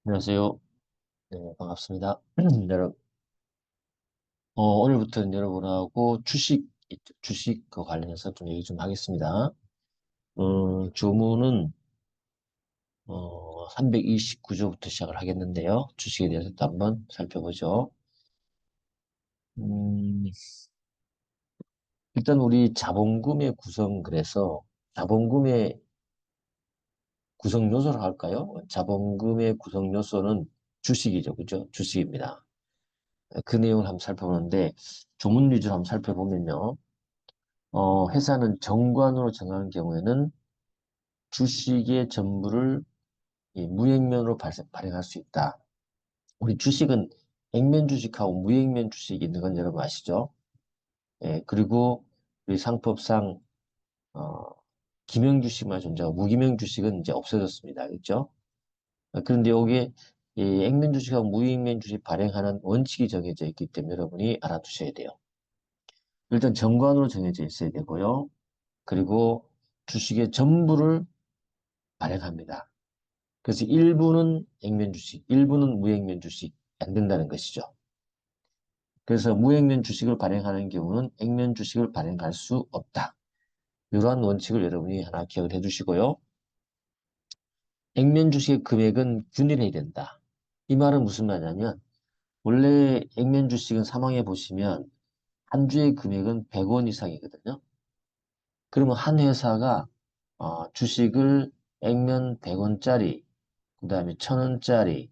안녕하세요. 네, 반갑습니다. 여러분, 오늘부터는 여러분하고 주식 관련해서 좀 얘기 좀 하겠습니다. 주문은 329조부터 시작을 하겠는데요. 주식에 대해서 또 한번 살펴보죠. 음, 일단 우리 자본금의 구성, 그래서 자본금의 구성 요소를 할까요? 자본금의 구성 요소는 주식이죠. 그죠? 주식입니다. 그 내용을 한번 살펴보는데, 조문 위주로 한번 살펴보면요. 회사는 정관으로 정한 경우에는 주식의 전부를 이 무액면으로 발행할 수 있다. 우리 주식은 액면 주식하고 무액면 주식이 있는 건 여러분 아시죠? 예, 그리고 우리 상법상 어, 기명 주식만 존재하고 무기명 주식은 이제 없어졌습니다. 그렇죠? 그런데 여기에 이 액면 주식하고 무액면 주식 발행하는 원칙이 정해져 있기 때문에 여러분이 알아두셔야 돼요. 일단 정관으로 정해져 있어야 되고요. 그리고 주식의 전부를 발행합니다. 그래서 일부는 액면 주식, 일부는 무액면 주식 안 된다는 것이죠. 그래서 무액면 주식을 발행하는 경우는 액면 주식을 발행할 수 없다. 이러한 원칙을 여러분이 하나 기억을 해두시고요. 액면 주식의 금액은 균일해야 된다. 이 말은 무슨 말이냐면 원래 액면 주식은 사망해 보시면 한 주의 금액은 100원 이상이거든요. 그러면 한 회사가 주식을 액면 100원짜리, 그 다음에 1000원짜리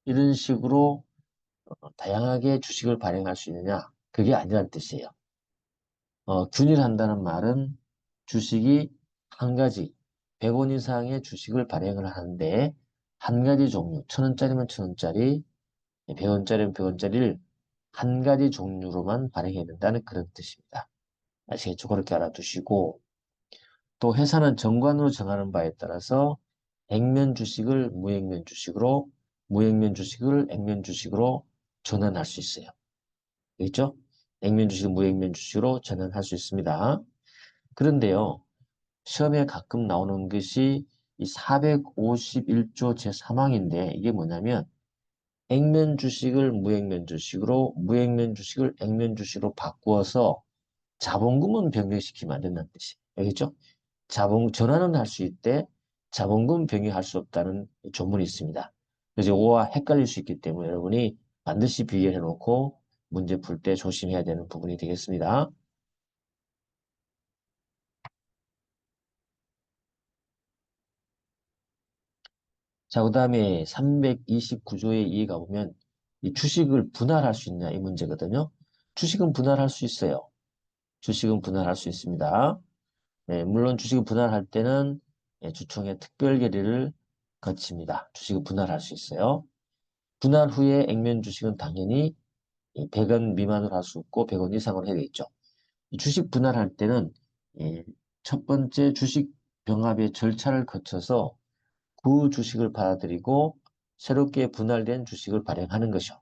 이런 식으로 다양하게 주식을 발행할 수 있느냐? 그게 아니란 뜻이에요. 균일한다는 말은 주식이 한 가지, 100원 이상의 주식을 발행을 하는데 한 가지 종류, 1000원짜리면 1000원짜리, 100원짜리면 100원짜리를 한 가지 종류로만 발행해야 된다는 그런 뜻입니다. 아시겠죠? 그렇게 알아두시고 또 회사는 정관으로 정하는 바에 따라서 액면 주식을 무액면 주식으로, 무액면 주식을 액면 주식으로 전환할 수 있어요. 있죠? 액면 주식, 무액면 주식으로 전환할 수 있습니다. 그런데요, 시험에 가끔 나오는 것이 이 451조 제3항인데 이게 뭐냐면 액면 주식을 무액면 주식으로, 무액면 주식을 액면 주식으로 바꾸어서 자본금은 변경시키면 안 된다는 뜻이에요. 알겠죠? 전환은 할 수 있대 자본금 변경할 수 없다는 조문이 있습니다. 그래서 이거와 헷갈릴 수 있기 때문에 여러분이 반드시 비교해 놓고 문제 풀 때 조심해야 되는 부분이 되겠습니다. 자, 그 다음에 329조에 이해 가보면 이 주식을 분할할 수 있냐 이 문제거든요. 주식은 분할할 수 있어요. 주식은 분할할 수 있습니다. 네, 물론 주식을 분할할 때는 주총의 특별 결의를 거칩니다. 주식을 분할할 수 있어요. 분할 후에 액면 주식은 당연히 100원 미만으로 할 수 없고 100원 이상으로 해야 되겠죠. 이 주식 분할할 때는 예, 첫 번째 주식 병합의 절차를 거쳐서 그 주식을 받아들이고 새롭게 분할된 주식을 발행하는 것이요.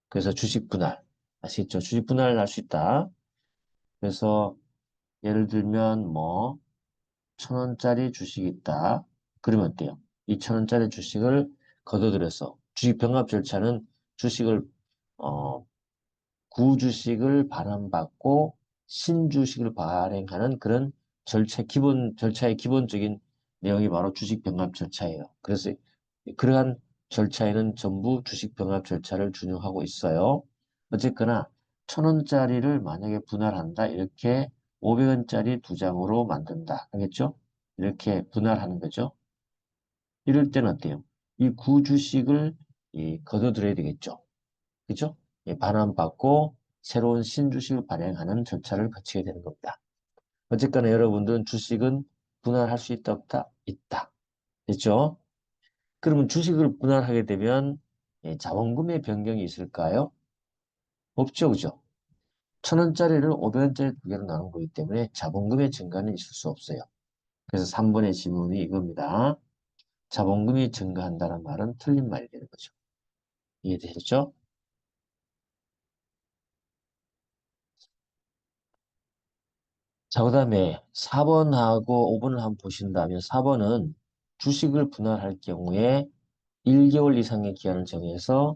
그래서 주식 분할. 아시겠죠? 주식 분할을 할 수 있다. 그래서 예를 들면 뭐 1000원짜리 주식이 있다. 그러면 어때요? 이 1000원짜리 주식을 거둬들여서 주식 병합 절차는 주식을 어, 구주식을 반환받고 신주식을 발행하는 그런 절차의 기본적인 내용이 바로 주식 병합 절차예요. 그래서 그러한 절차에는 전부 주식 병합 절차를 준용하고 있어요. 어쨌거나 1000원짜리를 만약에 분할한다. 이렇게 500원짜리 두 장으로 만든다. 알겠죠? 이렇게 분할하는 거죠. 이럴 때는 어때요? 이 구주식을 거둬들여야 되겠죠. 그죠? 예, 반환받고 새로운 신주식을 발행하는 절차를 거치게 되는 겁니다. 어쨌거나 여러분들은 주식은 분할할 수 있다, 없다? 있다. 됐죠? 그러면 주식을 분할하게 되면 자본금의 변경이 있을까요? 없죠, 그죠? 1000원짜리를 500원짜리 두 개로 나눈 거기 때문에 자본금의 증가는 있을 수 없어요. 그래서 3번의 질문이 이겁니다. 자본금이 증가한다는 말은 틀린 말이 되는 거죠. 이해되셨죠? 자, 그 다음에 4번하고 5번을 한번 보신다면 4번은 주식을 분할할 경우에 1개월 이상의 기한을 정해서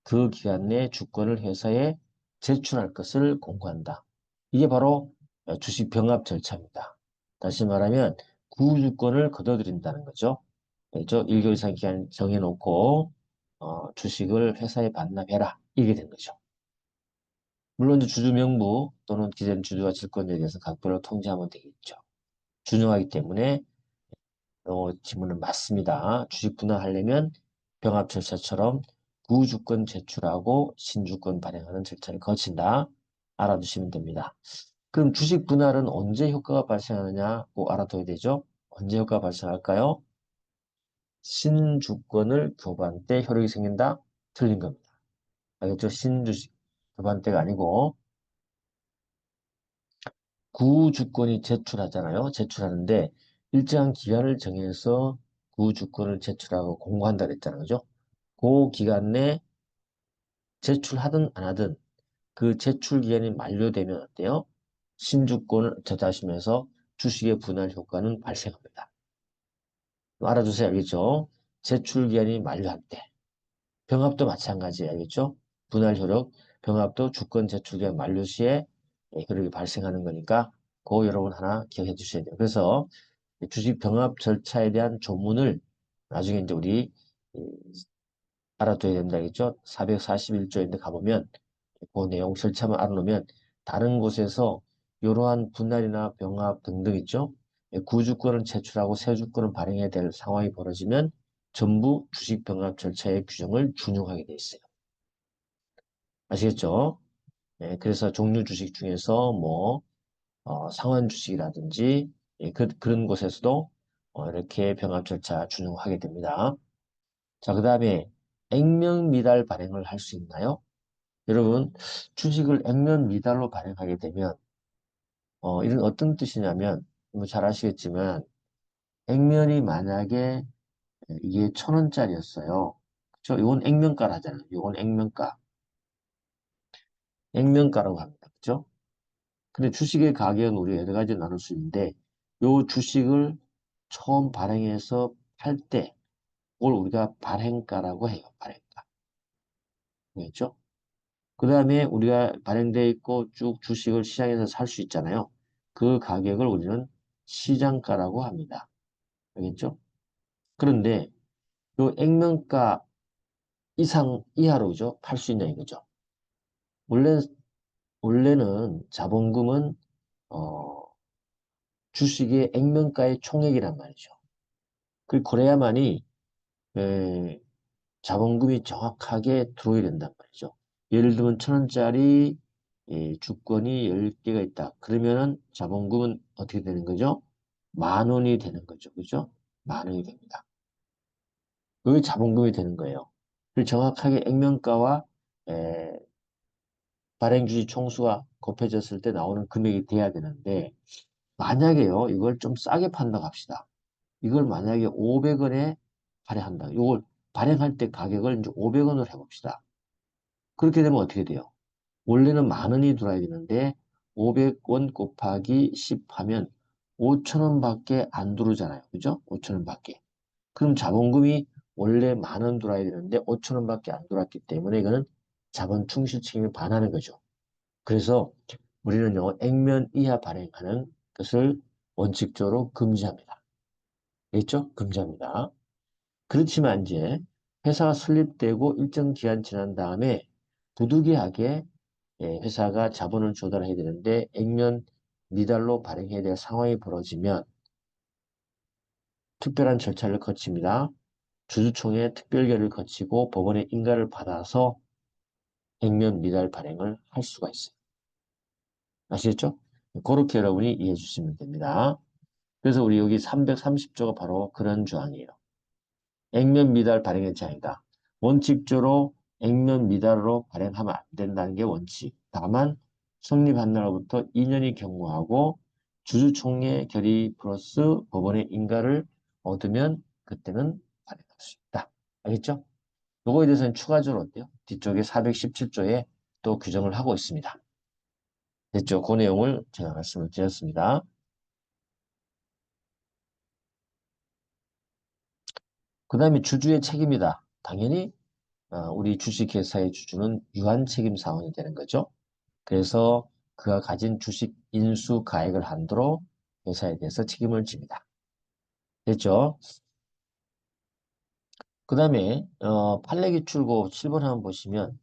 그 기간 내에 주권을 회사에 제출할 것을 공고한다. 이게 바로 주식 병합 절차입니다. 다시 말하면 구주권을 거둬들인다는 거죠. 그렇죠? 1개월 이상 기한 정해놓고 주식을 회사에 반납해라. 이게 된 거죠. 물론 이제 주주 명부 또는 기존 주주와 질권자에 대해서 각별로 통지하면 되겠죠. 준용하기 때문에 지문은 맞습니다. 주식 분할하려면 병합 절차처럼 구주권 제출하고 신주권 발행하는 절차를 거친다. 알아두시면 됩니다. 그럼 주식 분할은 언제 효과가 발생하느냐 꼭 알아둬야 되죠. 언제 효과가 발생할까요? 신주권을 교부한 때 효력이 생긴다? 틀린 겁니다. 알겠죠? 신주식 교부한 때가 아니고 구주권이 제출하잖아요. 제출하는데 일정한 기간을 정해서 구주권을 제출하고 공고한다 그랬잖아요. 그죠? 그 기간 내 제출하든 안 하든 그 제출 기간이 만료되면 어때요? 신주권을 저자하시면서 주식의 분할 효과는 발생합니다. 알아두세요. 알겠죠? 제출 기간이 만료할 때. 병합도 마찬가지 알겠죠? 분할 효력, 병합도 주권 제출 기간 만료 시에 효력이 발생하는 거니까 그거 여러분 하나 기억해 주셔야 돼요. 그래서 주식 병합 절차에 대한 조문을 나중에 이제 우리 알아둬야 된다 겠죠 441조인데 가보면 그 내용 절차만 알아놓으면 다른 곳에서 이러한 분할이나 병합 등등 있죠. 구주권을 제출하고 세주권을 발행해야 될 상황이 벌어지면 전부 주식 병합 절차의 규정을 준용하게 돼 있어요. 아시겠죠? 네, 그래서 종류 주식 중에서 뭐 상환 주식이라든지 그런 곳에서도 이렇게 병합 절차 준용하게 됩니다. 자, 그 다음에 액면 미달 발행을 할 수 있나요? 여러분, 주식을 액면 미달로 발행하게 되면 이런 어떤 뜻이냐면 뭐 잘 아시겠지만 액면이 만약에 이게 1,000원짜리였어요. 그렇죠? 이건 액면가를 하잖아요. 이건 액면가. 액면가라고 합니다. 그렇죠? 근데 주식의 가격은 우리 여러 가지 나눌 수 있는데 요 주식을 처음 발행해서 팔 때 그걸 우리가 발행가라고 해요. 발행가. 그렇죠? 그 다음에 우리가 발행되어 있고 쭉 주식을 시장에서 살 수 있잖아요. 그 가격을 우리는 시장가라고 합니다. 알겠죠? 그런데 요 액면가 이상 이하로죠. 팔 수 있냐 이거죠. 원래 원래는 자본금은 어, 주식의 액면가의 총액이란 말이죠. 그래야만이 자본금이 정확하게 들어오야 된단 말이죠. 예를 들면 1,000원짜리 주권이 10개가 있다. 그러면은 자본금은 어떻게 되는 거죠? 10,000원이 되는 거죠. 그죠? 10,000원이 됩니다. 그게 자본금이 되는 거예요. 그 정확하게 액면가와 에, 발행주식 총수가 곱해졌을 때 나오는 금액이 돼야 되는데 만약에요. 이걸 좀 싸게 판다고 합시다. 이걸 만약에 500원에 발행한다. 이걸 발행할 때 가격을 이제 500원으로 해봅시다. 그렇게 되면 어떻게 돼요? 원래는 10,000원이 들어야 되는데 500원 곱하기 10 하면 5,000원밖에 안 들어오잖아요. 그죠? 5,000원밖에. 그럼 자본금이 원래 10,000원 들어야 되는데 5,000원밖에 안 들어왔기 때문에 이거는 자본 충실 책임을 반하는 거죠. 그래서 우리는요, 액면 이하 발행하는 것을 원칙적으로 금지합니다. 됐죠? 금지합니다. 그렇지만 이제 회사가 설립되고 일정 기간 지난 다음에 부득이하게 회사가 자본을 조달해야 되는데 액면 미달로 발행해야 될 상황이 벌어지면 특별한 절차를 거칩니다. 주주총회 특별결의를 거치고 법원의 인가를 받아서 액면 미달 발행을 할 수가 있어요. 아시겠죠? 그렇게 여러분이 이해해 주시면 됩니다. 그래서 우리 여기 330조가 바로 그런 조항이에요. 액면 미달 발행의 제한이다. 원칙적으로 액면 미달로 발행하면 안 된다는 게 원칙. 다만 성립한 날로부터 2년이 경과하고 주주총회 결의 플러스 법원의 인가를 얻으면 그때는 발행할 수 있다. 알겠죠? 요거에 대해서는 추가적으로 어때요? 뒤쪽에 417조에 또 규정을 하고 있습니다. 됐죠? 그 내용을 제가 말씀을 드렸습니다. 그 다음에 주주의 책임이다. 당연히 우리 주식회사의 주주는 유한책임 사원이 되는 거죠. 그래서 그가 가진 주식 인수 가액을 한도로 회사에 대해서 책임을 집니다. 됐죠? 그 다음에 판례기 출고 7번 한번 보시면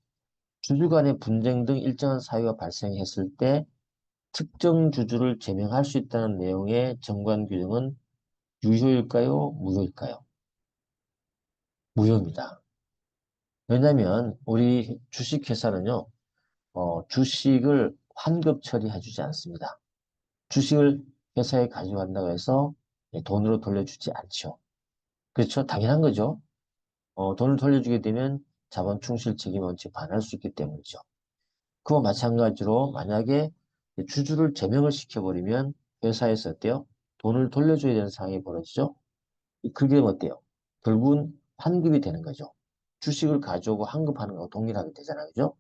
주주 간의 분쟁 등 일정한 사유가 발생했을 때 특정 주주를 제명할 수 있다는 내용의 정관 규정은 유효일까요? 무효일까요? 무효입니다. 왜냐하면 우리 주식회사는요, 주식을 환급 처리해주지 않습니다. 주식을 회사에 가져간다고 해서 돈으로 돌려주지 않죠. 그렇죠? 당연한 거죠. 돈을 돌려주게 되면 자본 충실 책임 원칙 반할 수 있기 때문이죠. 그와 마찬가지로 만약에 주주를 제명을 시켜버리면 회사에서 어때요? 돈을 돌려줘야 되는 상황이 벌어지죠. 그게 어때요? 결국은 환급이 되는 거죠. 주식을 가져오고 환급하는 거하고 동일하게 되잖아요. 그죠?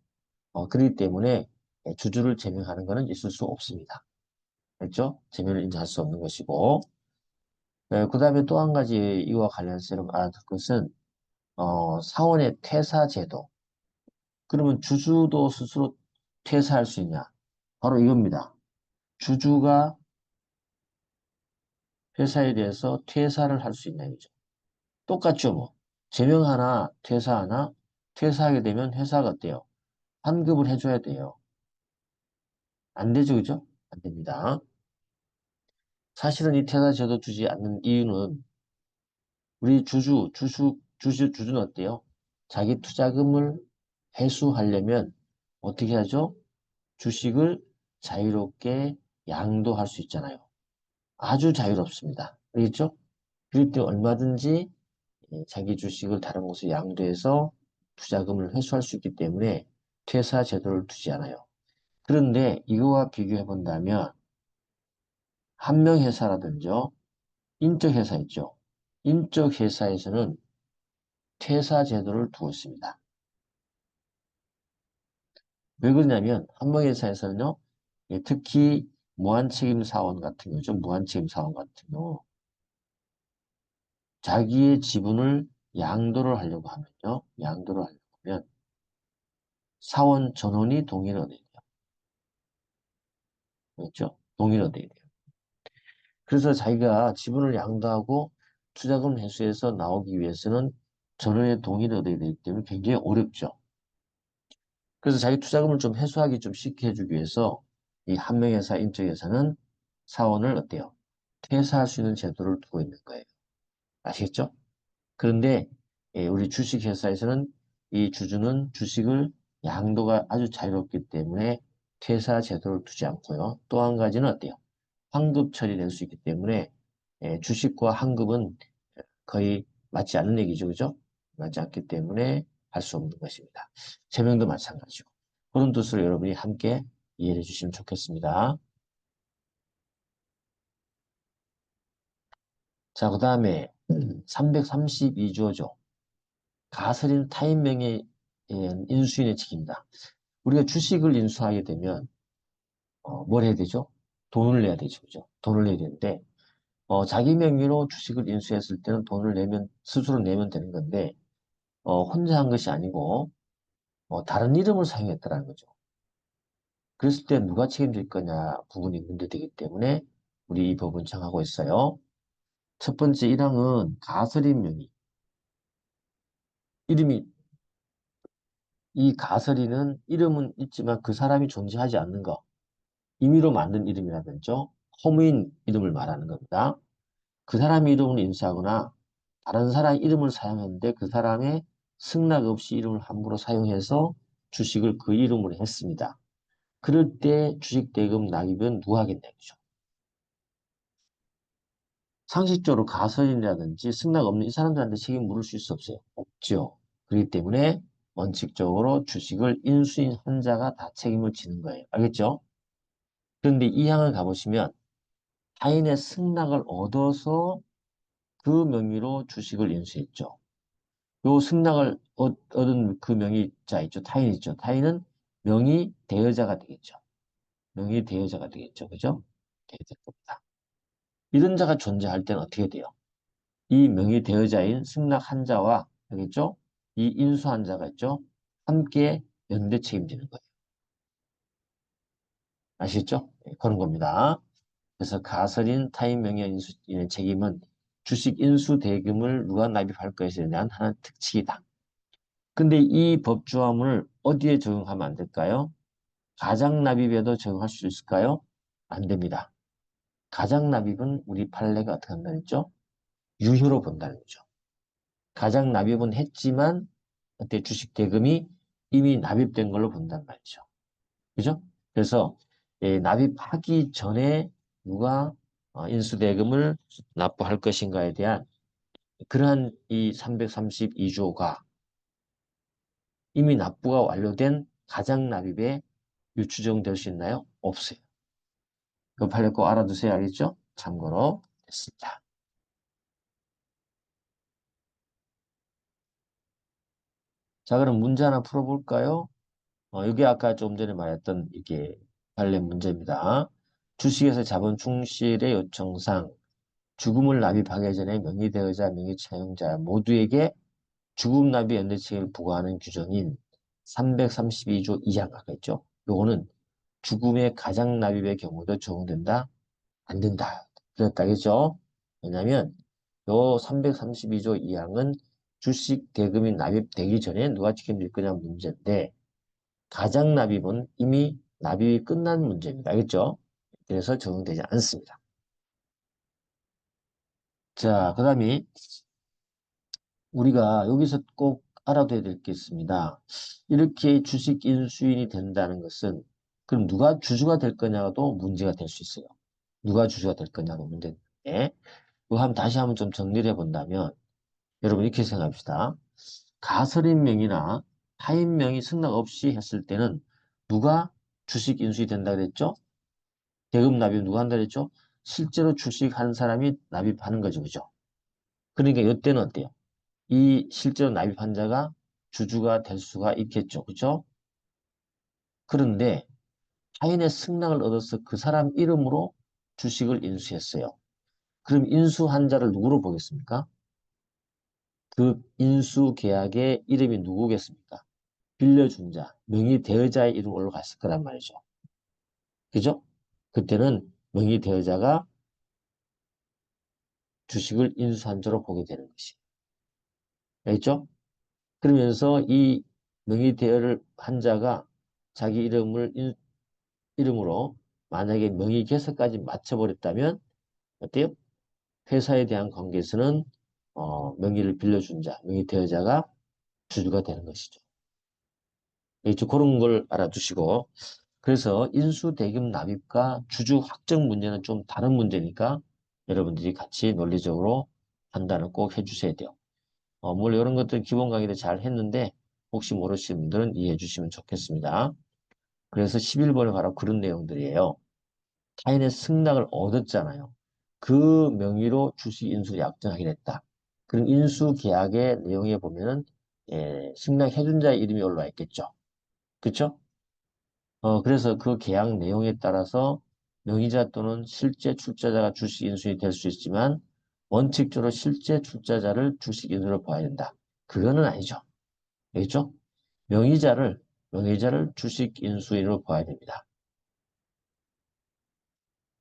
그렇기 때문에 주주를 제명하는 것은 있을 수 없습니다. 그렇죠? 제명을 인정할 수 없는 것이고 그 다음에 또 한 가지 이와 관련해서 여러분 알아둘 것은 사원의 퇴사 제도. 그러면 주주도 스스로 퇴사할 수 있냐? 바로 이겁니다. 주주가 회사에 대해서 퇴사를 할 수 있냐 이죠. 똑같죠 뭐. 제명하나 퇴사하나 퇴사하게 되면 회사가 어때요? 환급을 해줘야 돼요. 안 되죠 그죠? 안 됩니다. 사실은 이 퇴사 제도 주지 않는 이유는 우리 주주는 어때요? 자기 투자금을 회수하려면 어떻게 하죠? 주식을 자유롭게 양도할 수 있잖아요. 아주 자유롭습니다. 알겠죠? 그럴 때 얼마든지 자기 주식을 다른 곳에 양도해서 투자금을 회수할 수 있기 때문에 퇴사 제도를 두지 않아요. 그런데 이거와 비교해 본다면 한명회사라든지 인적회사 있죠. 인적회사에서는 퇴사 제도를 두고 있습니다. 왜 그러냐면 한명회사에서는요. 특히 무한책임 사원 같은 경우죠. 무한책임 사원 같은 경우 자기의 지분을 양도를 하려고 하면요. 양도를 하려고 하면 사원 전원이 동의를 얻어야 돼요. 그렇죠? 동의를 얻어야 돼요. 그래서 자기가 지분을 양도하고 투자금 회수해서 나오기 위해서는 전원의 동의를 얻어야 되기 때문에 굉장히 어렵죠. 그래서 자기 투자금을 좀 회수하기 좀 쉽게 해주기 위해서 이 한명회사 인적회사는 사원을 어때요? 퇴사할 수 있는 제도를 두고 있는 거예요. 아시겠죠? 그런데 우리 주식회사에서는 이 주주는 주식을 양도가 아주 자유롭기 때문에 퇴사 제도를 두지 않고요. 또 한 가지는 어때요? 환급 처리될 수 있기 때문에 주식과 환급은 거의 맞지 않는 얘기죠. 그죠? 맞지 않기 때문에 할 수 없는 것입니다. 제명도 마찬가지고. 그런 뜻으로 여러분이 함께 이해해 주시면 좋겠습니다. 자, 그 다음에 332조죠. 가설인 타인명의 인수인의 책임이다. 우리가 주식을 인수하게 되면 뭘 해야 되죠? 돈을 내야 되죠. 그죠? 돈을 내야 되는데 자기 명의로 주식을 인수했을 때는 돈을 내면 스스로 내면 되는 건데 혼자 한 것이 아니고 다른 이름을 사용했다는 거죠. 그랬을 때 누가 책임질 거냐 부분이 문제되기 때문에 우리 이 법은 정하고 있어요. 첫 번째 1항은 가설인 명의. 이름이 이 가설인은 이름은 있지만 그 사람이 존재하지 않는 거. 임의로 만든 이름이라든지 허무인 이름을 말하는 겁니다. 그 사람의 이름을 인수하거나 다른 사람 이름을 사용했는데 그 사람의 승낙 없이 이름을 함부로 사용해서 주식을 그 이름으로 했습니다. 그럴 때 주식 대금 납입은 누가 하겠냐는 거죠. 상식적으로 가설이라든지 승낙 없는 이 사람들한테 책임 물을 수 있어 없어요? 없죠. 그렇기 때문에 원칙적으로 주식을 인수인한 자가 다 책임을 지는 거예요. 알겠죠? 그런데 이 항을 가보시면 타인의 승낙을 얻어서 그 명의로 주식을 인수했죠. 요 승낙을 얻은 그 명의자 있죠. 타인 있죠. 타인은 명의 대여자가 되겠죠. 명의 대여자가 되겠죠. 그죠? 대여자일 겁니다. 이런 자가 존재할 때는 어떻게 돼요? 이 명의 대여자인 승낙한 자와, 알겠죠? 이 인수환자가 있죠. 함께 연대 책임지는 거예요. 아시겠죠? 네, 그런 겁니다. 그래서 가설인 타인 명의 인수인의 책임은 주식 인수 대금을 누가 납입할 것에 대한 하나의 특칙이다. 근데 이 법조화문을 어디에 적용하면 안 될까요? 가장 납입에도 적용할 수 있을까요? 안 됩니다. 가장 납입은 우리 판례가 어떻게 한다는 거죠? 유효로 본다는 거죠. 가장 납입은 했지만 그때 주식 대금이 이미 납입된 걸로 본단 말이죠. 그죠? 그래서 납입하기 전에 누가 인수대금을 납부할 것인가에 대한 그러한 이 332조가 이미 납부가 완료된 가장 납입에 유추적용될 수 있나요? 없어요. 그 판례 꼭 알아두세요. 알겠죠? 참고로 됐습니다. 자, 그럼 문제 하나 풀어볼까요? 이게 아까 좀 전에 말했던 이게 관련 문제입니다. 주식에서 자본 충실의 요청상 죽음을 납입하기 전에 명의대여자, 명의차용자 모두에게 죽음 납입 연대 책임을 부과하는 규정인 332조 2항 아까 있죠? 요거는 죽음의 가장 납입의 경우도 적용된다? 안 된다. 그랬다겠죠? 왜냐면 요 332조 2항은 주식 대금이 납입되기 전에 누가 책임질 거냐 문제인데 가장 납입은 이미 납입이 끝난 문제입니다. 알겠죠? 그래서 적용되지 않습니다. 자, 그 다음에 우리가 여기서 꼭 알아둬야 될 게 있습니다. 이렇게 주식 인수인이 된다는 것은 그럼 누가 주주가 될 거냐도 문제가 될 수 있어요. 누가 주주가 될 거냐도 문제인데 이거 한번 다시 한번 좀 정리를 해본다면 여러분 이렇게 생각합시다. 가설인 명의나 타인 명의 승낙 없이 했을 때는 누가 주식 인수인이 된다 그랬죠? 대금 납입 누가 한다 그랬죠? 실제로 주식한 사람이 납입하는 거죠. 그죠? 그러니까 이때는 어때요? 이 실제로 납입한 자가 주주가 될 수가 있겠죠. 그죠? 그런데 타인의 승낙을 얻어서 그 사람 이름으로 주식을 인수했어요. 그럼 인수한 자를 누구로 보겠습니까? 그 인수 계약의 이름이 누구겠습니까? 빌려준 자, 명의 대여자의 이름 올라갔을 거란 말이죠. 그죠? 그때는 명의 대여자가 주식을 인수한 자로 보게 되는 것이에요. 알겠죠? 그러면서 이 명의 대여를 한 자가 자기 이름으로 만약에 명의 개설까지 맞춰버렸다면 어때요? 회사에 대한 관계에서는 명의를 빌려준 자, 명의 대여자가 주주가 되는 것이죠. 그런 걸 알아두시고 그래서 인수대금 납입과 주주 확정 문제는 좀 다른 문제니까 여러분들이 같이 논리적으로 판단을 꼭 해주셔야 돼요. 물론 이런 것들 기본 강의를 잘 했는데 혹시 모르시는 분들은 이해해 주시면 좋겠습니다. 그래서 11번에 바로 그런 내용들이에요. 타인의 승낙을 얻었잖아요. 그 명의로 주식 인수를 약정하게 됐다. 그럼 인수 계약의 내용에 보면은 승낙해준 자의 이름이 올라와 있겠죠. 그렇죠? 그래서 그 계약 내용에 따라서 명의자 또는 실제 출자자가 주식 인수인이 될 수 있지만 원칙적으로 실제 출자자를 주식 인수로 봐야 된다. 그거는 아니죠. 알겠죠? 명의자를 주식 인수인으로 봐야 됩니다.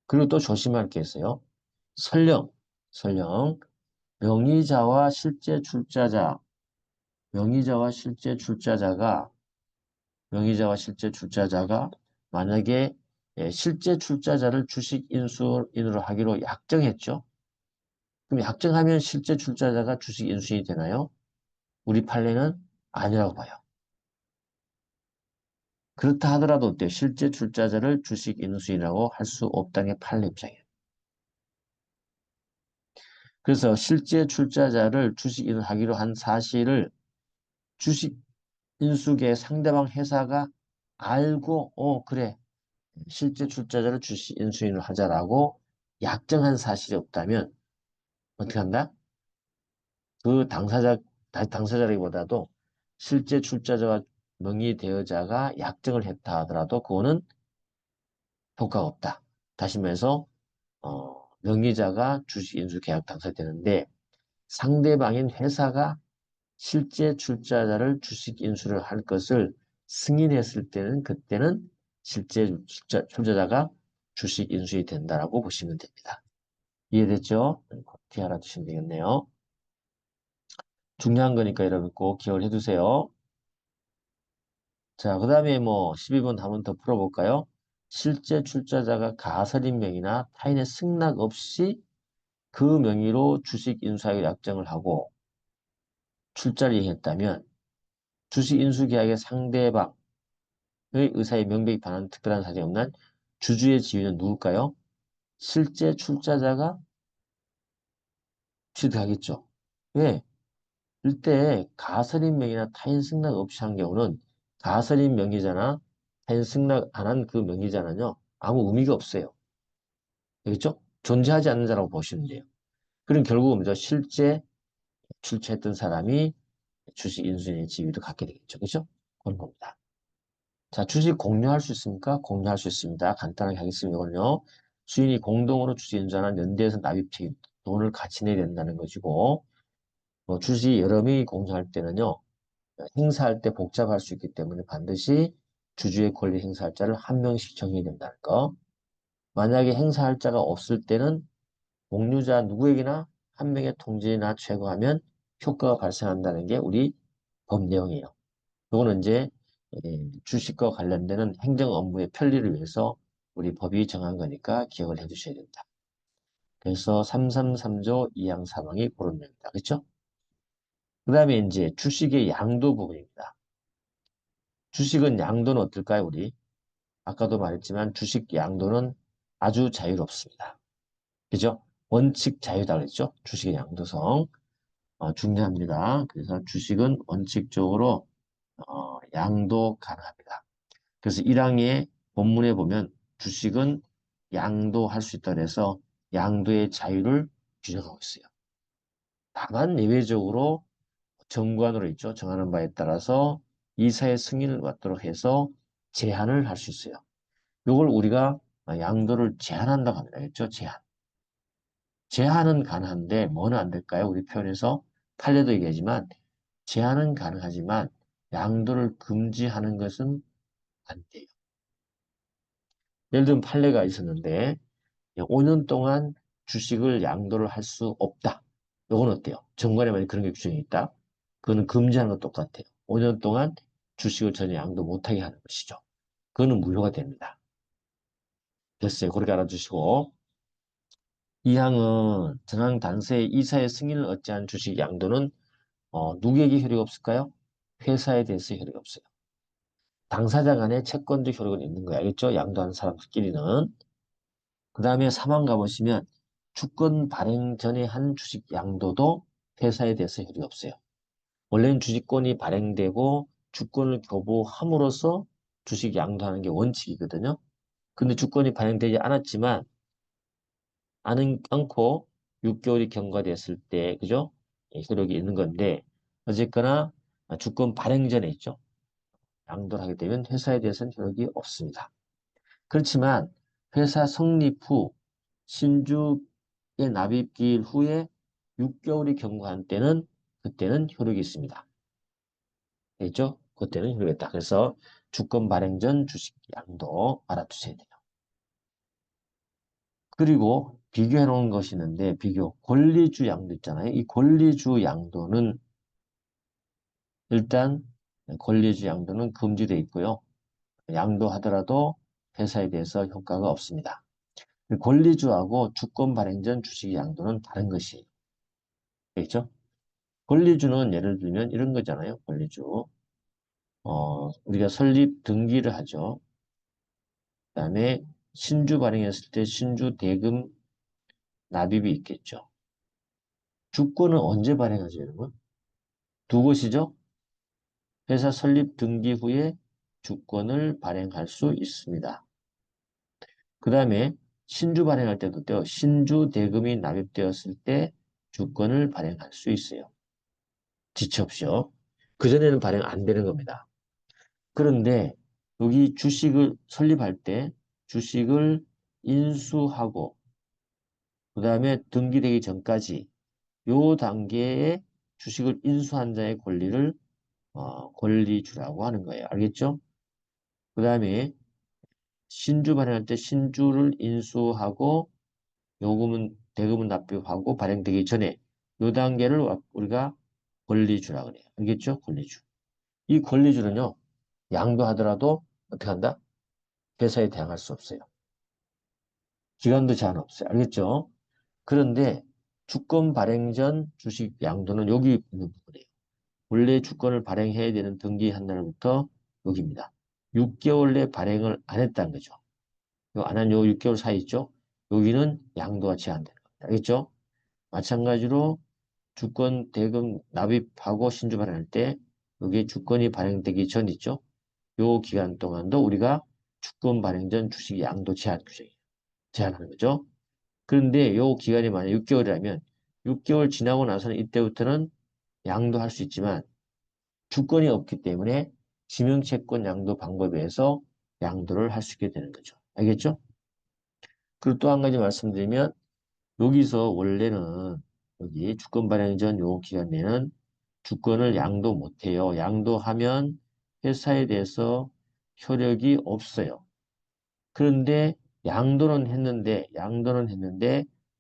그리고 또 조심할 게 있어요. 설령 명의자와 실제 출자자, 명의자와 실제 출자자가 만약에 실제 출자자를 주식 인수인으로 하기로 약정했죠. 그럼 약정하면 실제 출자자가 주식 인수인이 되나요? 우리 판례는 아니라고 봐요. 그렇다 하더라도 어때요? 실제 출자자를 주식 인수인이라고 할 수 없다는 게 판례 입장이에요. 그래서 실제 출자자를 주식 인수하기로 한 사실을 주식 인수계 상대방 회사가 알고 그래 실제 출자자를 주식 인수인을 하자라고 약정한 사실이 없다면 어떻게 한다? 그 당사자라기보다도 실제 출자자와 명의 대여자가 약정을 했다 하더라도 그거는 효과가 없다. 다시 말해서 명의자가 주식 인수 계약 당사자 되는데 상대방인 회사가 실제 출자자를 주식 인수를 할 것을 승인했을 때는 그때는 실제 출자자가 주식 인수이 된다라고 보시면 됩니다. 이해됐죠? 그렇게 알아두시면 되겠네요. 중요한 거니까 여러분 꼭 기억을 해두세요. 자, 그 다음에 뭐 12번 한번 더 풀어볼까요? 실제 출자자가 가설인 명의나 타인의 승낙 없이 그 명의로 주식 인수하여 약정을 하고 출자를 이행했다면 주식 인수 계약의 상대방의 의사에 명백히 반하는 특별한 사정이 없는 주주의 지위는 누굴까요? 실제 출자자가 취득하겠죠. 왜? 이때 가설인 명의나 타인 승낙 없이 한 경우는 가설인 명의자나 타인 승낙 안 한 그 명의자는요. 아무 의미가 없어요. 알겠죠? 존재하지 않는 자라고 보시면 돼요. 그럼 결국은 뭐죠? 실제 출처했던 사람이 주식 인수인의 지위도 갖게 되겠죠. 그죠? 그런 겁니다. 자, 주식 공유할 수 있습니까? 공유할 수 있습니다. 간단하게 하겠습니다. 이건요. 수인이 공동으로 주식 인수하는 연대에서 납입 책임, 돈을 같이 내야 된다는 것이고, 뭐 주식 여러 명이 공유할 때는요, 행사할 때 복잡할 수 있기 때문에 반드시 주주의 권리 행사할 자를 한 명씩 정해야 된다는 거. 만약에 행사할 자가 없을 때는 공유자 누구에게나 한 명의 통지나 최고하면 효과가 발생한다는 게 우리 법 내용이에요. 이거는 이제 주식과 관련되는 행정 업무의 편리를 위해서 우리 법이 정한 거니까 기억을 해 두셔야 된다. 그래서 333조 2항 3항이 그런 내용이다. 그렇죠? 그 다음에 이제 주식의 양도 부분입니다. 주식은 양도는 어떨까요, 우리? 아까도 말했지만 주식 양도는 아주 자유롭습니다. 그죠? 원칙 자유다 그랬죠? 주식의 양도성. 중요합니다. 그래서 주식은 원칙적으로 양도 가능합니다. 그래서 1항의 본문에 보면 주식은 양도할 수 있다 그래서 양도의 자유를 규정하고 있어요. 다만 예외적으로 정관으로 있죠. 정하는 바에 따라서 이사의 승인을 받도록 해서 제한을 할 수 있어요. 이걸 우리가 양도를 제한한다고 합니다. 그렇죠? 제한. 제한은 가능한데 뭐는 안 될까요? 우리 표현에서 판례도 얘기하지만 제한은 가능하지만 양도를 금지하는 것은 안 돼요. 예를 들면 판례가 있었는데 5년 동안 주식을 양도를 할 수 없다. 이건 어때요? 정관에 만약 그런 게 규정이 있다. 그거는 금지하는 것 똑같아요. 5년 동안 주식을 전혀 양도 못하게 하는 것이죠. 그거는 무효가 됩니다. 됐어요. 그렇게 알아주시고 이 항은 정항 단서의 이사의 승인을 얻지 않은 주식 양도는 누구에게 효력이 없을까요? 회사에 대해서 효력이 없어요. 당사자 간의 채권적 효력은 있는 거예요. 알겠죠? 양도하는 사람들끼리는. 그 다음에 3항 가보시면 주권 발행 전에 한 주식 양도도 회사에 대해서 효력이 없어요. 원래는 주식권이 발행되고 주권을 교부함으로써 주식 양도하는 게 원칙이거든요. 근데 주권이 발행되지 않았지만 않고 6개월이 경과됐을 때 그죠? 효력이 있는 건데 어쨌거나 주권 발행 전에 있죠. 양도를 하게 되면 회사에 대해서는 효력이 없습니다. 그렇지만 회사 성립 후 신주의 납입기일 후에 6개월이 경과한 때는 그때는 효력이 있습니다. 됐죠? 그때는 효력이 있다. 그래서 주권 발행 전 주식 양도 알아두셔야 돼요. 그리고 비교해 놓은 것이 있는데 비교 권리주 양도 있잖아요. 이 권리주 양도는 일단 권리주 양도는 금지되어 있고요. 양도하더라도 회사에 대해서 효과가 없습니다. 권리주하고 주권 발행 전 주식 양도는 다른 것이에요. 그렇죠? 권리주는 예를 들면 이런 거잖아요. 권리주. 우리가 설립 등기를 하죠. 그다음에 신주 발행했을 때 신주 대금 납입이 있겠죠. 주권은 언제 발행하죠, 여러분? 두 것이죠. 회사 설립 등기 후에 주권을 발행할 수 있습니다. 그 다음에 신주 발행할 때도 신주 대금이 납입되었을 때 주권을 발행할 수 있어요. 지체 없이요. 그전에는 발행 안 되는 겁니다. 그런데 여기 주식을 설립할 때 주식을 인수하고 그 다음에 등기되기 전까지 요 단계에 주식을 인수한 자의 권리를 권리주라고 하는 거예요. 알겠죠? 그 다음에 신주 발행할 때 신주를 인수하고 요금은 대금은 납부하고 발행되기 전에 요 단계를 우리가 권리주라 그래요. 알겠죠? 권리주. 이 권리주는요. 양도하더라도 어떻게 한다? 회사에 대항할 수 없어요. 기간도 제한 없어요. 알겠죠? 그런데 주권 발행 전 주식 양도는 여기 있는 부분이에요. 원래 주권을 발행해야 되는 등기한 날부터 여기입니다. 6개월 내 발행을 안 했다는 거죠. 안 한 요 6개월 사이 있죠? 여기는 양도가 제한되는 겁니다. 알겠죠? 마찬가지로 주권 대금 납입하고 신주 발행할 때 여기 주권이 발행되기 전 있죠? 요 기간 동안도 우리가 주권 발행 전 주식 양도 제한 규정이에요. 제한하는 거죠. 그런데 요 기간이 만약 6개월이라면 6개월 지나고 나서는 이때부터는 양도할 수 있지만 주권이 없기 때문에 지명채권 양도 방법에 의해서 양도를 할 수 있게 되는 거죠. 알겠죠? 그리고 또 한 가지 말씀드리면 여기서 원래는 여기 주권 발행 전 요 기간 내는 주권을 양도 못해요. 양도하면 회사에 대해서 효력이 없어요. 그런데 양도는 했는데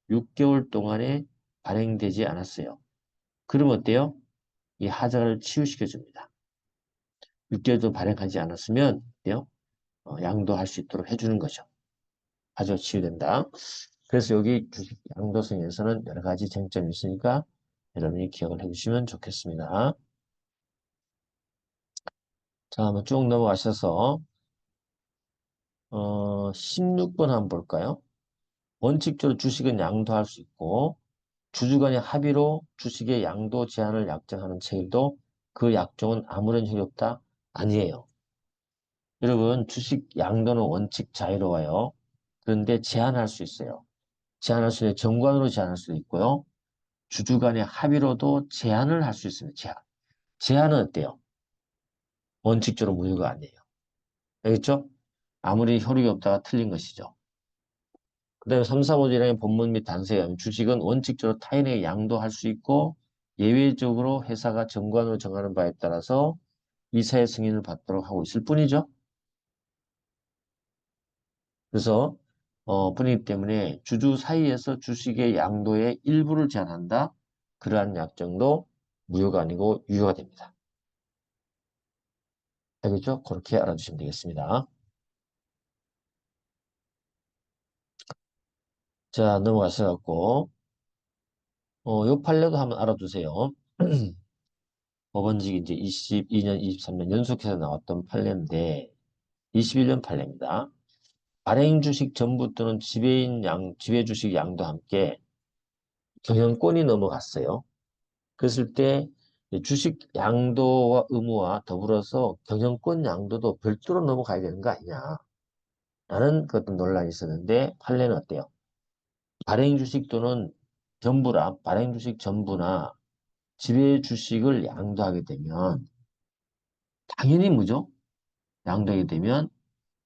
6개월 동안에 발행되지 않았어요. 그럼 어때요? 이 하자를 치유시켜 줍니다. 6개월도 발행하지 않았으면 어때요? 양도할 수 있도록 해주는 거죠. 하자가 치유된다. 그래서 여기 주식 양도성에서는 여러 가지 쟁점이 있으니까 여러분이 기억을 해주시면 좋겠습니다. 자, 한번 쭉 넘어가셔서 16번 한번 볼까요? 원칙적으로 주식은 양도할 수 있고 주주 간의 합의로 주식의 양도 제한을 약정하는 체결도 그 약정은 아무런 효력이 없다? 아니에요. 여러분 주식 양도는 원칙 자유로워요. 그런데 제한할 수 있어요. 제한할 수 있는 정관으로 제한할 수도 있고요. 주주 간의 합의로도 제한을 할 수 있습니다. 제한. 제한은 어때요? 원칙적으로 무효가 아니에요. 알겠죠? 아무리 효력이 없다가 틀린 것이죠. 그 다음에 3, 4, 5조량의 본문 및 단서에 의하면 주식은 원칙적으로 타인에게 양도할 수 있고 예외적으로 회사가 정관으로 정하는 바에 따라서 이사의 승인을 받도록 하고 있을 뿐이죠. 그래서 뿐이기 때문에 주주 사이에서 주식의 양도의 일부를 제한한다. 그러한 약정도 무효가 아니고 유효가 됩니다. 알겠죠? 그렇게 알아두시면 되겠습니다. 자, 넘어가셔 갖고 요 판례도 한번 알아두세요. 법원직 이제 22년, 23년 연속해서 나왔던 판례인데 21년 판례입니다. 발행 주식 전부 또는 지배 주식 양도 함께 경영권이 넘어갔어요. 그랬을 때 주식 양도와 의무와 더불어서 경영권 양도도 별도로 넘어가야 되는 거 아니냐 라는 어떤 논란이 있었는데 판례는 어때요? 발행 주식 또는 발행 주식 전부나 지배 주식을 양도하게 되면 당연히 뭐죠? 양도하게 되면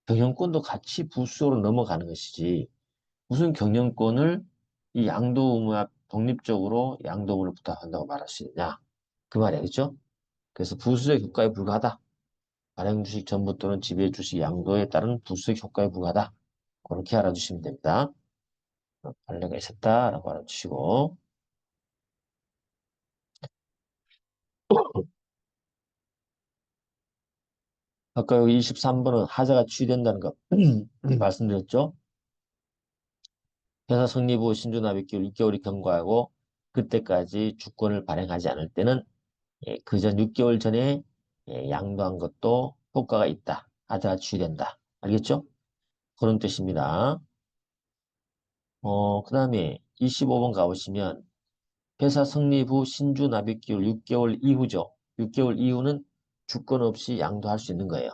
경영권도 같이 부수로 넘어가는 것이지 무슨 경영권을 이 양도 의무와 독립적으로 양도 의무를 부담한다고 말할 수 있느냐 그 말이 알겠죠? 그래서 부수적 효과에 불과하다. 발행 주식 전부 또는 지배 주식 양도에 따른 부수적 효과에 불과하다. 그렇게 알아주시면 됩니다. 판례가 있었다라고 알아주시고 아까 여기 23번은 하자가 취된다는 거 말씀드렸죠? 회사 성립 후 신주납입기일 6개월이 경과하고 그때까지 주권을 발행하지 않을 때는 그전 6개월 전에 양도한 것도 효과가 있다. 하자가 취된다. 알겠죠? 그런 뜻입니다. 그 다음에 25번 가보시면 회사 성립 후 신주 납입 기일 6개월 이후죠. 6개월 이후는 주권 없이 양도할 수 있는 거예요.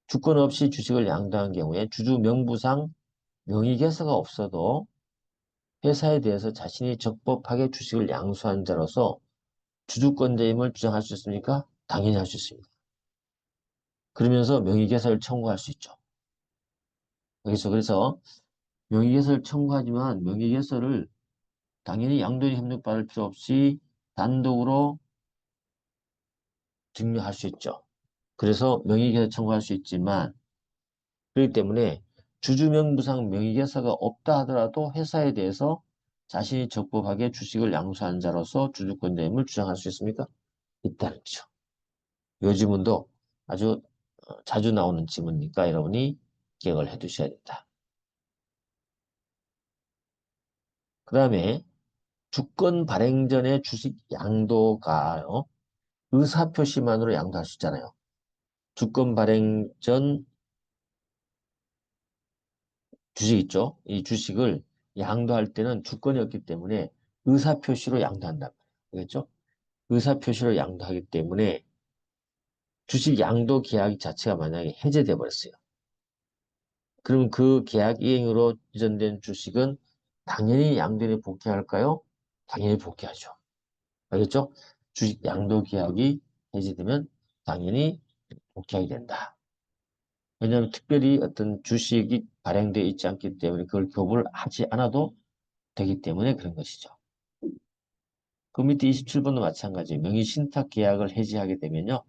주권 없이 주식을 양도한 경우에 주주 명부상 명의개서가 없어도 회사에 대해서 자신이 적법하게 주식을 양수한 자로서 주주권자임을 주장할 수 있습니까? 당연히 할 수 있습니다. 그러면서 명의개설을 청구할 수 있죠. 그래서 명의개설을 청구하지만 명의개설을 당연히 양도인 협력 받을 필요 없이 단독으로 증명할 수 있죠. 그래서 명의계사 청구할 수 있지만 그렇기 때문에 주주명부상 명의계사가 없다 하더라도 회사에 대해서 자신이 적법하게 주식을 양수한 자로서 주주권자임을 주장할 수 있습니까? 있다는 거죠. 요 지문도 아주 자주 나오는 지문이니까 여러분이 기억을 해 두셔야 된다. 그 다음에 주권 발행 전에 주식 양도가요. 의사표시만으로 양도할 수 있잖아요. 주권 발행 전 주식 있죠? 이 주식을 양도할 때는 주권이 없기 때문에 의사표시로 양도한단 말이에요. 알겠죠? 의사표시로 양도하기 때문에 주식 양도 계약 자체가 만약에 해제돼 버렸어요. 그럼 그 계약 이행으로 이전된 주식은 당연히 양도인에 복귀할까요? 당연히 복귀하죠. 알겠죠? 주식 양도 계약이 해지되면 당연히 복귀하게 된다. 왜냐하면 특별히 어떤 주식이 발행되어 있지 않기 때문에 그걸 교부를 하지 않아도 되기 때문에 그런 것이죠. 그 밑에 27번도 마찬가지 명의 신탁 계약을 해지하게 되면요.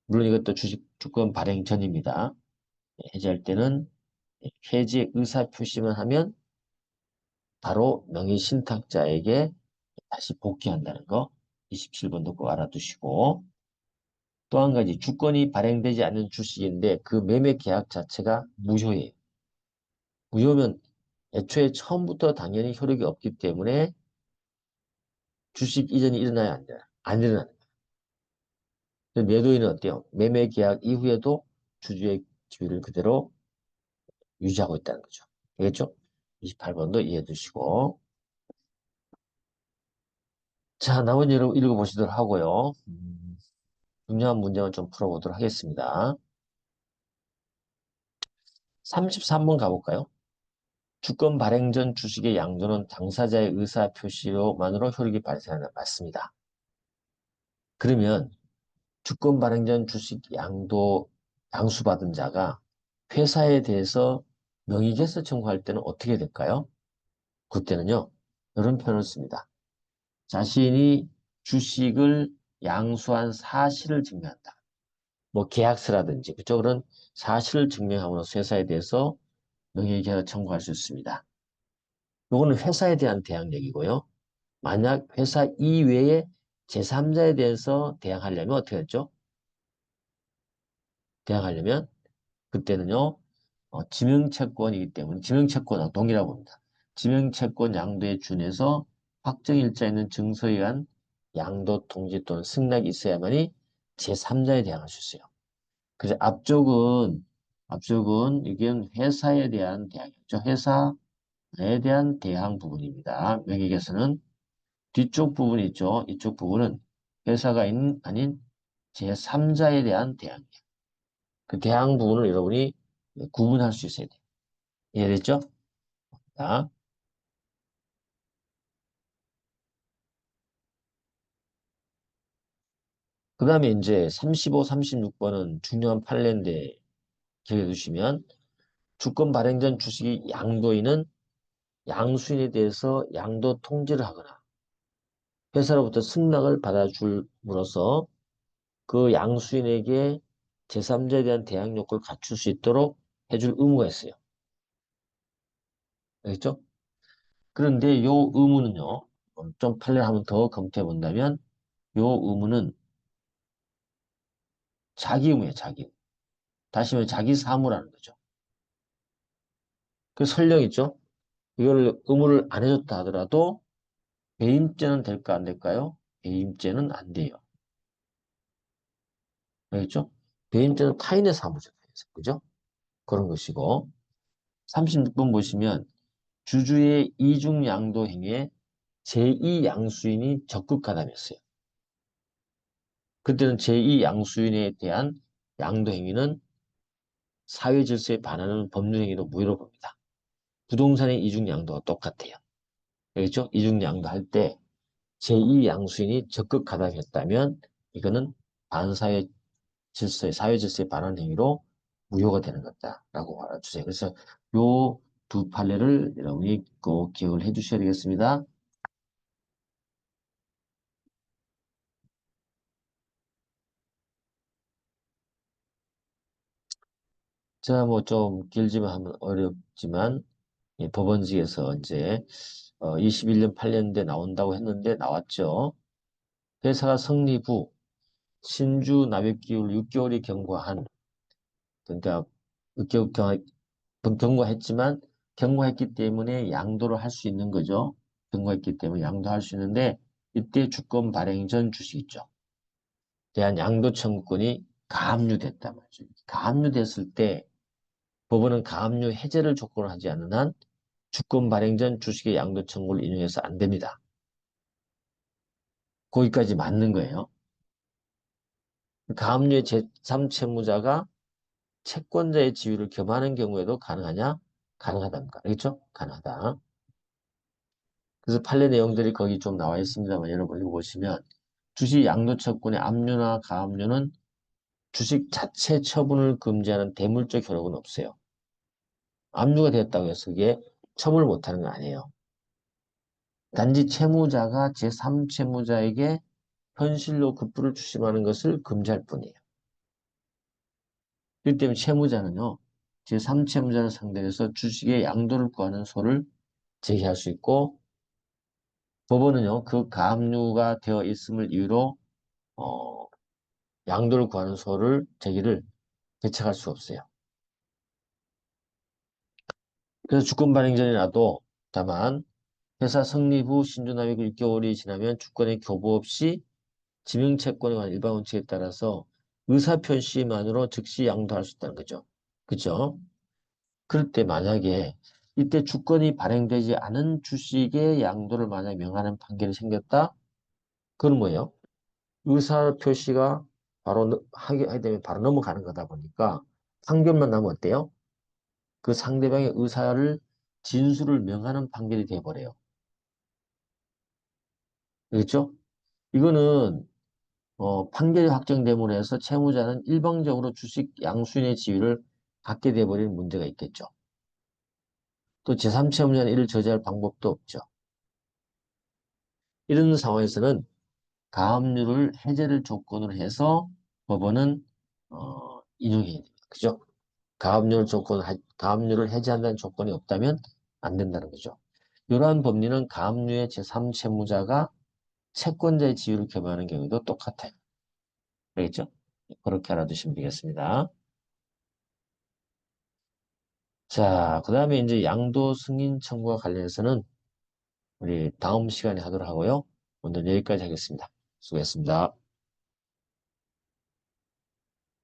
물론 이것도 주식 주권 발행 전입니다. 해지할 때는 해지 의사 표시만 하면 바로 명의 신탁자에게 다시 복귀한다는 거 27번도 꼭 알아두시고 또 한 가지 주권이 발행되지 않는 주식인데 그 매매 계약 자체가 무효예요. 무효면 애초에 처음부터 당연히 효력이 없기 때문에 주식 이전이 일어나야 안 돼요. 안 일어나는 거예요. 매도인은 어때요? 매매 계약 이후에도 주주의 지위를 그대로 유지하고 있다는 거죠. 알겠죠? 28번도 이해해 두시고 자, 나머지 여러분 읽어보시도록 하고요. 중요한 문제만 좀 풀어보도록 하겠습니다. 33번 가볼까요? 주권 발행 전 주식의 양도는 당사자의 의사 표시로만으로 효력이 발생한다. 맞습니다. 그러면 주권 발행 전 주식 양도 양수받은 자가 회사에 대해서 명의계사 청구할 때는 어떻게 될까요? 그때는요. 이런 표현을 씁니다. 자신이 주식을 양수한 사실을 증명한다. 뭐 계약서라든지 그쪽 그런 사실을 증명함으로써 회사에 대해서 명의계사 청구할 수 있습니다. 요거는 회사에 대한 대항력이고요. 만약 회사 이외에 제3자에 대해서 대항하려면 어떻게 했죠? 대항하려면 그때는요. 지명채권이기 때문에 지명채권하고 동일하고 봅니다. 지명채권 양도에 준해서 확정일자 있는 증서에 의한 양도 통지 또는 승낙이 있어야만이 제3자에 대항할 수 있어요. 그래서 앞쪽은 이게 회사에 대한 대항이죠. 회사에 대한 대항 부분입니다. 명의계에서는 뒤쪽 부분이 있죠. 이쪽 부분은 회사가 아닌 제3자에 대한 대항이에요. 그 대항 부분을 여러분이 구분할 수 있어야 돼요. 이해됐죠? 자, 그 다음에 이제 35, 36번은 중요한 판례인데 기억해 두시면 주권 발행 전 주식이 양도인은 양수인에 대해서 양도 통지를 하거나 회사로부터 승낙을 받아줌으로써 그 양수인에게 제3자에 대한 대항 요건을 갖출 수 있도록 해줄 의무가 있어요. 알겠죠? 그런데 요 의무는요, 좀 판례를 한번 더 검토해 본다면 요 의무는 자기 의무예요, 자기 의무. 다시 말해 자기 사무라는 거죠. 그 설령 있죠? 이걸 의무를 안 해줬다 하더라도 배임죄는 될까 안 될까요? 배임죄는 안 돼요. 알겠죠? 배임죄는 타인의 사무죠. 그죠? 그런 것이고 36번 보시면 주주의 이중양도 행위에 제2양수인이 적극 가담했어요. 그때는 제2양수인에 대한 양도 행위는 사회 질서에 반하는 법률 행위로 무효로 봅니다. 부동산의 이중양도가 똑같아요. 알겠죠? 이중양도 할 때 제2양수인이 적극 가담했다면 이거는 반사회 질서에 사회 질서에 반하는 행위로 무효가 되는 것다라고 알아주세요. 그래서 요 두 판례를 여러분이 꼭 기억을 해 주셔야 되겠습니다. 자, 뭐 좀 길지만 하면 어렵지만 이 법원직에서 이제 21년 8년대 나온다고 했는데 나왔죠. 회사가 성립 후 신주 납입기율 6개월이 경과한 그러니까 6개월 경과했지만 경과했기 때문에 양도를 할 수 있는 거죠. 경과했기 때문에 양도할 수 있는데 이때 주권 발행 전 주식 있죠. 대한 양도 청구권이 가압류됐단 말이죠. 가압류됐을 때 법원은 가압류 해제를 조건으로 하지 않는 한 주권 발행 전 주식의 양도 청구를 인용해서 안 됩니다. 거기까지 맞는 거예요. 가압류의 제3채무자가 채권자의 지위를 겸하는 경우에도 가능하냐? 가능하답니다. 알겠죠? 가능하다. 그래서 판례 내용들이 거기 좀 나와 있습니다만 여러분 읽어보시면 주식 양도처분의 압류나 가압류는 주식 자체 처분을 금지하는 대물적 효력은 없어요. 압류가 되었다고 해서 그게 처분을 못하는 건 아니에요. 단지 채무자가 제3채무자에게 현실로 급부를 추심하는 것을 금지할 뿐이에요. 그렇기 때문에 채무자는요. 제3채무자를 상대로 해서 주식의 양도를 구하는 소를 제기할 수 있고 법원은요. 그 가압류가 되어 있음을 이유로 어, 양도를 구하는 소를 제기를 배척할 수 없어요. 그래서 주권 발행 전이라도 다만 회사 성립 후 신주납입 6개월이 지나면 주권의 교부 없이 지명채권에 관한 일반 원칙에 따라서 의사표시만으로 즉시 양도할 수 있다는 거죠. 그죠? 그럴 때 만약에 이때 주권이 발행되지 않은 주식의 양도를 만약 명하는 판결이 생겼다? 그건 뭐예요? 의사표시가 바로 하게 되면 바로 넘어가는 거다 보니까 판결만 나면 어때요? 그 상대방의 의사를 진술을 명하는 판결이 돼버려요. 그렇죠? 이거는 판결이 확정됨으로 해서 채무자는 일방적으로 주식 양수인의 지위를 갖게 돼버리는 문제가 있겠죠. 또 제3채무자는 이를 저지할 방법도 없죠. 이런 상황에서는 가압류를 해제를 조건으로 해서 법원은 인용해야 됩니다. 그죠? 가압류를 해제한다는 조건이 없다면 안 된다는 거죠. 이러한 법리는 가압류의 제3채무자가 채권자의 지위를 겸하는 경우도 똑같아요. 알겠죠? 그렇게 알아두시면 되겠습니다. 자, 그 다음에 이제 양도 승인 청구와 관련해서는 우리 다음 시간에 하도록 하고요. 오늘 여기까지 하겠습니다. 수고했습니다.